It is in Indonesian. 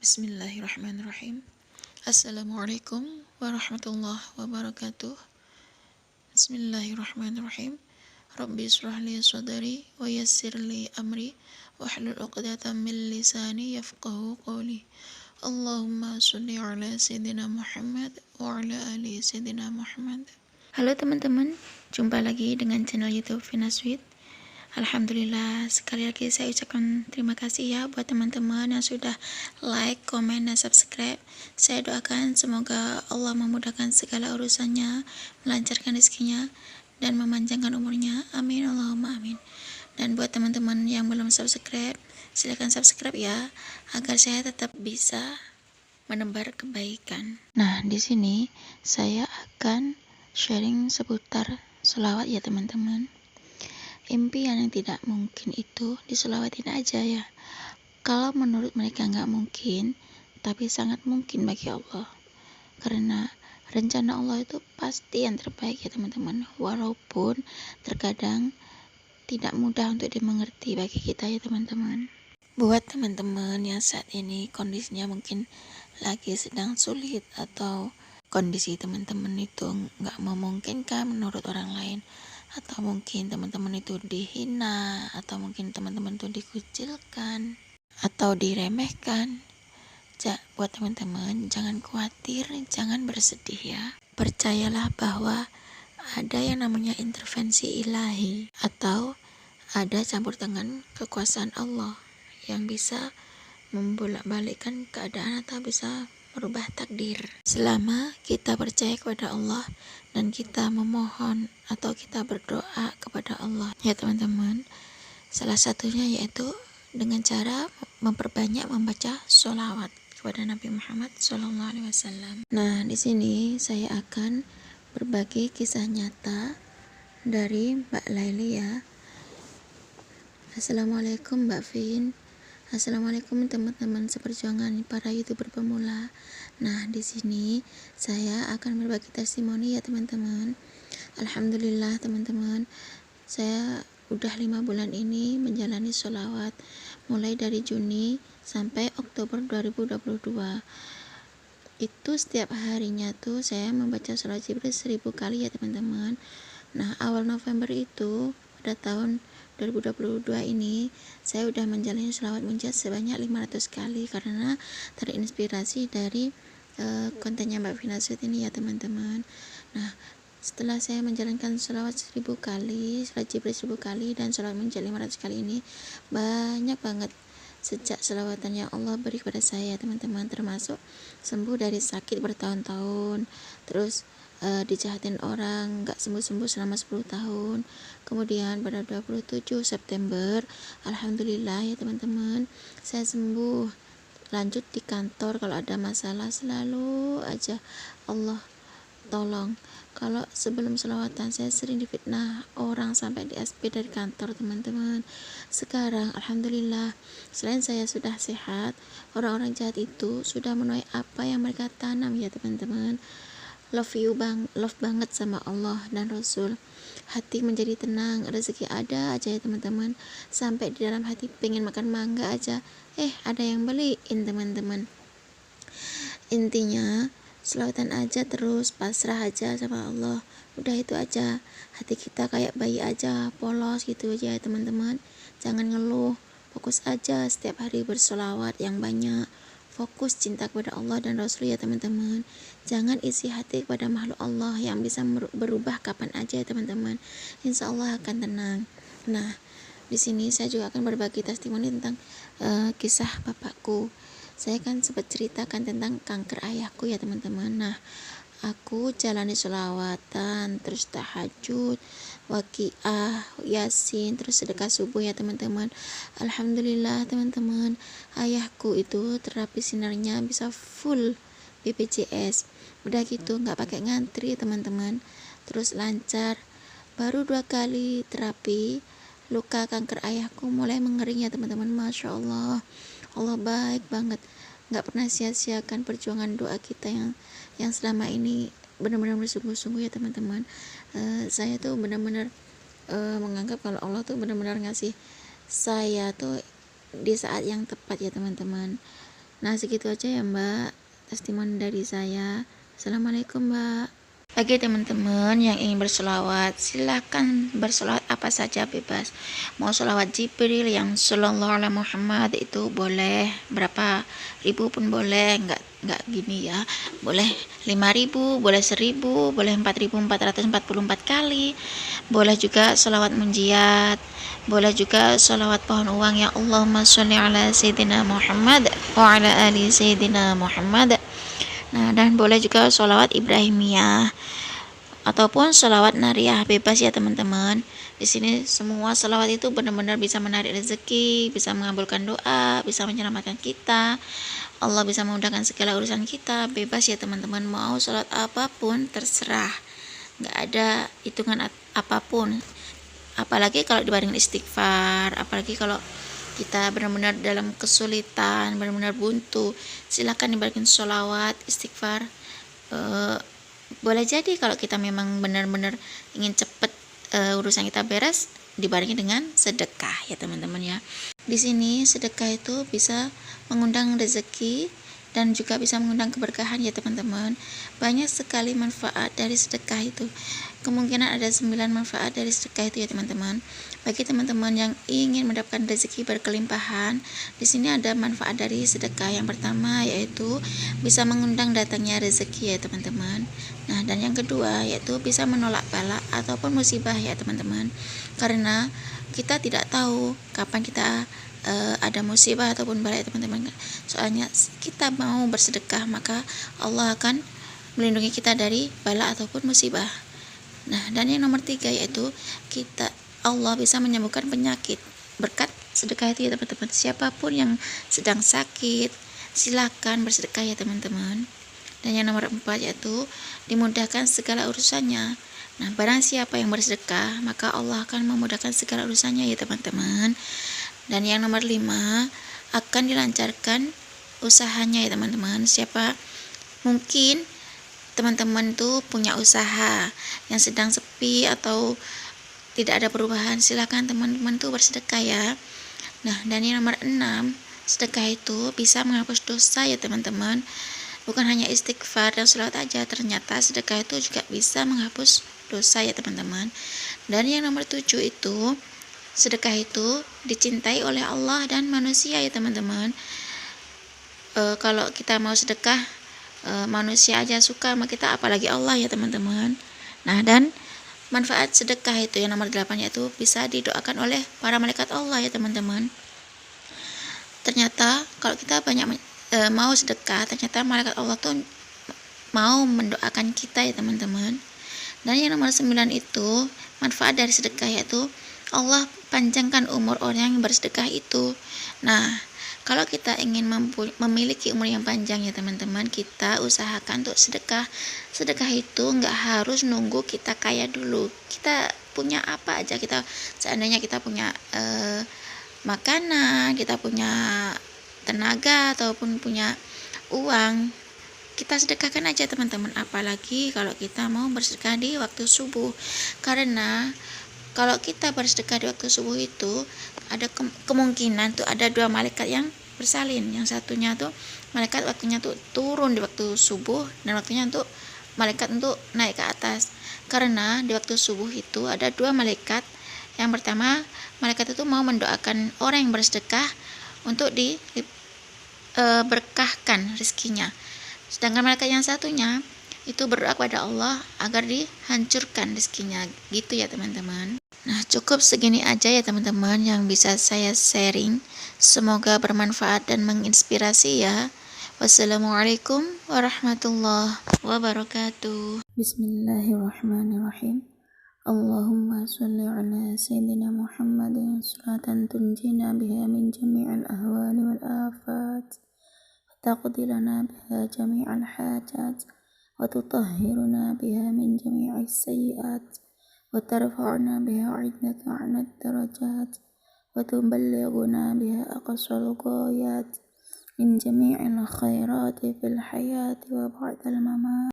Bismillahirrahmanirrahim. Assalamualaikum warahmatullahi wabarakatuh. Bismillahirrahmanirrahim. Rabbi israh li sadri wa yassir li amri wahlul 'uqdatam min lisani yafqahu qawli. Allahumma shalli ala sayyidina Muhammad wa ala ali sayyidina Muhammad. Halo teman-teman, jumpa lagi dengan channel YouTube Vina Sweet. Alhamdulillah, sekali lagi saya ucapkan terima kasih ya buat teman-teman yang sudah like, komen, dan subscribe. Saya doakan semoga Allah memudahkan segala urusannya, melancarkan rezekinya, dan memanjangkan umurnya. Amin, Allahumma amin. Dan buat teman-teman yang belum subscribe, silakan subscribe ya, agar saya tetap bisa menebar kebaikan. Nah, di sini saya akan sharing seputar sholawat ya teman-teman. Impian yang tidak mungkin itu diselawatin aja ya. Kalau menurut mereka nggak mungkin, tapi sangat mungkin bagi Allah. Karena rencana Allah itu pasti yang terbaik ya teman-teman. Walaupun terkadang tidak mudah untuk dimengerti bagi kita ya teman-teman. Buat teman-teman yang saat ini kondisinya mungkin lagi sedang sulit atau kondisi teman-teman itu nggak memungkinkan menurut orang lain, atau mungkin teman-teman itu dihina, atau mungkin teman-teman itu dikucilkan atau diremehkan, buat teman-teman jangan khawatir, jangan bersedih ya. Percayalah bahwa ada yang namanya intervensi ilahi, atau ada campur tangan kekuasaan Allah yang bisa membolak-balikkan keadaan atau bisa merubah takdir. Selama kita percaya kepada Allah dan kita memohon atau kita berdoa kepada Allah ya teman-teman. Salah satunya yaitu dengan cara memperbanyak membaca sholawat kepada Nabi Muhammad SAW. Nah, di sini saya akan berbagi kisah nyata dari Mbak Laili ya. Assalamualaikum Mbak Vin. Assalamualaikum teman-teman seperjuangan para YouTuber pemula. Nah, di sini saya akan berbagi testimoni ya teman-teman. Alhamdulillah teman-teman, saya udah 5 bulan ini menjalani sholawat mulai dari Juni sampai Oktober 2022. Itu setiap harinya tuh saya membaca sholawat Jibril 1000 kali ya teman-teman. Nah, awal November itu pada tahun 2022 ini saya udah menjalani sholawat munajat sebanyak 500 kali karena terinspirasi dari kontennya Mbak Vina Sweet ini ya teman-teman. Nah, setelah saya menjalankan sholawat 1000 kali, sholawat Jibril 1000 kali, dan sholawat munajat 500 kali ini, banyak banget sejak selawatan yang Allah beri kepada saya teman-teman, termasuk sembuh dari sakit bertahun-tahun, terus dijahatin orang gak sembuh-sembuh selama 10 tahun. Kemudian pada 27 September alhamdulillah ya teman-teman, saya sembuh. Lanjut di kantor, kalau ada masalah selalu aja Allah tolong. Kalau sebelum selawatan saya sering difitnah orang sampai di SP dari kantor teman-teman. Sekarang alhamdulillah, selain saya sudah sehat, orang-orang jahat itu sudah menuai apa yang mereka tanam ya teman-teman. Love banget sama Allah dan Rasul. Hati menjadi tenang, rezeki ada aja ya teman-teman. Sampai di dalam hati pengen makan mangga aja, ada yang beliin teman-teman. Intinya selawatan aja terus, pasrah aja sama Allah. Udah itu aja. Hati kita kayak bayi aja, polos gitu aja ya teman-teman. Jangan ngeluh, fokus aja setiap hari bersolawat yang banyak. Fokus cinta kepada Allah dan Rasul ya teman-teman. Jangan isi hati kepada makhluk Allah yang bisa berubah kapan aja ya teman-teman. Insya Allah akan tenang. Nah, di sini saya juga akan berbagi testimoni tentang kisah bapakku. Saya kan sempat ceritakan tentang kanker ayahku ya teman-teman. Nah, aku jalani sholawatan, terus tahajud, waqiah, yasin, terus sedekah subuh ya teman-teman. Alhamdulillah teman-teman, ayahku itu terapi sinarnya bisa full BPJS. Udah gitu nggak pakai ngantri teman-teman, terus lancar. Baru 2 kali terapi, luka kanker ayahku mulai mengering ya teman-teman. Masya Allah, Allah baik banget, nggak pernah sia-siakan perjuangan doa kita yang selama ini benar-benar bersungguh-sungguh ya teman-teman. Saya tuh benar-benar menganggap kalau Allah tuh benar-benar ngasih saya tuh di saat yang tepat ya teman-teman. Nah, segitu aja ya Mbak, testimoni dari saya. Assalamualaikum Mbak. Bagi teman-teman yang ingin bersolawat, silahkan bersolawat apa saja bebas. Mau solawat Jibril yang Sallallahu Alaihi Muhammad itu boleh, berapa ribu pun boleh, nggak gini ya. Boleh 5.000, boleh 1.000, boleh 4.444 kali. Boleh juga solawat munjiat. Boleh juga solawat pohon uang yang Allahumma sholli ala Sayyidina Muhammad wa ala ali Sayyidina Muhammad. Nah, dan boleh juga sholawat Ibrahimiyah ataupun sholawat nariyah, bebas ya teman-teman. Di sini semua sholawat itu benar-benar bisa menarik rezeki, bisa mengabulkan doa, bisa menyelamatkan kita. Allah bisa memudahkan segala urusan kita, bebas ya teman-teman. Mau sholawat apapun terserah, nggak ada hitungan apapun. Apalagi kalau dibandingin istighfar, apalagi kalau kita benar-benar dalam kesulitan, benar-benar buntu, silakan dibandingin sholawat, istighfar. Boleh jadi kalau kita memang benar-benar ingin cepat urusan kita beres, dibandingin dengan sedekah ya teman-teman ya. Di sini sedekah itu bisa mengundang rezeki dan juga bisa mengundang keberkahan ya teman-teman. Banyak sekali manfaat dari sedekah itu. Kemungkinan ada 9 manfaat dari sedekah itu ya teman-teman. Bagi teman-teman yang ingin mendapatkan rezeki berkelimpahan, di sini ada manfaat dari sedekah. Yang pertama yaitu bisa mengundang datangnya rezeki ya teman-teman. Nah, dan yang kedua yaitu bisa menolak bala ataupun musibah ya teman-teman. Karena kita tidak tahu kapan kita ada musibah ataupun bala ya teman-teman. Soalnya kita mau bersedekah, maka Allah akan melindungi kita dari bala ataupun musibah. Nah, dan yang nomor 3 yaitu Allah bisa menyembuhkan penyakit berkat sedekah itu ya teman-teman. Siapapun yang sedang sakit, silakan bersedekah ya teman-teman. Dan yang nomor 4 yaitu dimudahkan segala urusannya. Nah, barang siapa yang bersedekah, maka Allah akan memudahkan segala urusannya ya teman-teman. Dan yang nomor 5, akan dilancarkan usahanya ya teman-teman. Siapa mungkin teman-teman tuh punya usaha yang sedang sepi atau tidak ada perubahan, silakan teman-teman tuh bersedekah ya. Nah, dan yang nomor 6, sedekah itu bisa menghapus dosa ya teman-teman. Bukan hanya istighfar dan sholawat aja, ternyata sedekah itu juga bisa menghapus dosa ya teman-teman. Dan yang nomor 7 itu, sedekah itu dicintai oleh Allah dan manusia ya teman-teman. Kalau kita mau sedekah, manusia aja suka sama kita, apalagi Allah ya teman-teman. Nah, dan manfaat sedekah itu yang nomor 8 yaitu bisa didoakan oleh para malaikat Allah ya teman-teman. Ternyata kalau kita banyak mau sedekah, ternyata malaikat Allah tuh mau mendoakan kita ya teman-teman. Dan yang nomor 9 itu manfaat dari sedekah yaitu Allah panjangkan umur orang yang bersedekah itu. Nah, kalau kita ingin memiliki umur yang panjang ya teman-teman, kita usahakan untuk sedekah. Sedekah itu nggak harus nunggu kita kaya dulu. Kita punya apa aja, seandainya kita punya makanan, kita punya tenaga ataupun punya uang, kita sedekahkan aja teman-teman. Apalagi kalau kita mau bersedekah di waktu subuh, karena kalau kita bersedekah di waktu subuh itu ada kemungkinan tuh ada 2 malaikat yang bersalin. Yang satunya tuh malaikat waktunya tuh turun di waktu subuh, dan waktunya untuk malaikat untuk naik ke atas. Karena di waktu subuh itu ada 2 malaikat. Yang pertama, malaikat itu mau mendoakan orang yang bersedekah untuk berkahkan rezekinya. Sedangkan malaikat yang satunya itu berdoa kepada Allah agar dihancurkan rezekinya. Gitu ya teman-teman. Nah, cukup segini aja ya teman-teman yang bisa saya sharing. Semoga bermanfaat dan menginspirasi ya. Wassalamualaikum warahmatullahi wabarakatuh. Bismillahirrahmanirrahim. Allahumma sholli ala Sayyidina Muhammadin salatan tunjina biha min jami'al ahwali wal afat. Taqdi lana biha jami'al hajat. Wa tutahhiruna biha min jami'is sayyiat. وترفعنا بها عندك أعلى الدرجات وتبلغنا بها أقصى الغايات من جميع الخيرات في الحياة وبعد الممات.